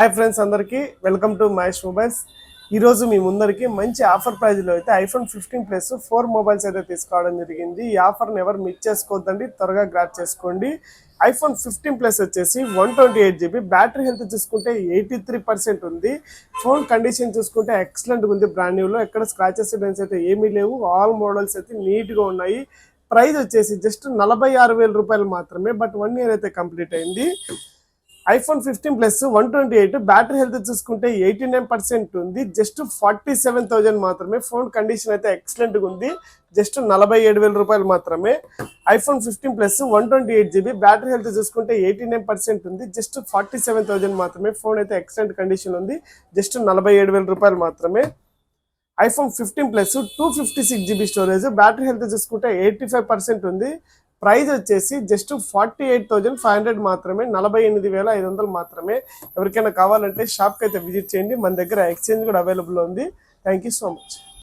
Hi friends, అందరికీ welcome to Mahesh mobiles. ఈరోజు మీ ముందరికి మంచి ఆఫర్ ప్రైజ్లో అయితే ఐఫోన్ 15 ప్లస్ 4 మొబైల్స్ అయితే తీసుకోవడం జరిగింది. ఈ ఆఫర్ని ఎవరు మిస్ చేసుకోవద్దండి, త్వరగా గ్రాప్ చేసుకోండి. ఐఫోన్ 15 ప్లస్ వచ్చేసి 128GB, బ్యాటరీ హెల్త్ చూసుకుంటే 83% ఉంది. ఫోన్ కండిషన్ చూసుకుంటే ఎక్సలెంట్గా ఉంది, బ్రాండ్ న్యూలో. ఎక్కడ స్క్రాచెస్ డెన్స్ అయితే ఏమీ లేవు. ఆల్ మోడల్స్ అయితే నీట్గా ఉన్నాయి. ప్రైస్ వచ్చేసి జస్ట్ 46,000 రూపాయలు మాత్రమే. బట్ 1 ఇయర్ అయితే కంప్లీట్ అయింది. ఐఫోన్ 15 ప్లస్ 128, బ్యాటరీ హెల్త్ చూసుకుంటే 89% ఉంది. జస్ట్ 47,000 మాత్రమే. ఫోన్ కండిషన్ అయితే ఎక్సలెంట్గా ఉంది. జస్ట్ 47,000 రూపాయలు మాత్రమే. IPhone 15 plus 128GB, battery health చూసుకుంటే 89% ఉంది. జస్ట్ 47,000 మాత్రమే. ఫోన్ అయితే ఎక్సలెంట్ కండిషన్ ఉంది. జస్ట్ 47,000 రూపాయలు మాత్రమే. IPhone 15 plus 256GB storage, battery health చూసుకుంటే 85% ఉంది. ప్రైస్ వచ్చేసి జస్ట్ 48,500 మాత్రమే. 48,500 మాత్రమే. ఎవరికైనా కావాలంటే షాప్కి అయితే విజిట్ చేయండి. మన దగ్గర ఎక్స్చేంజ్ కూడా అవైలబుల్ ఉంది. Thank you so much.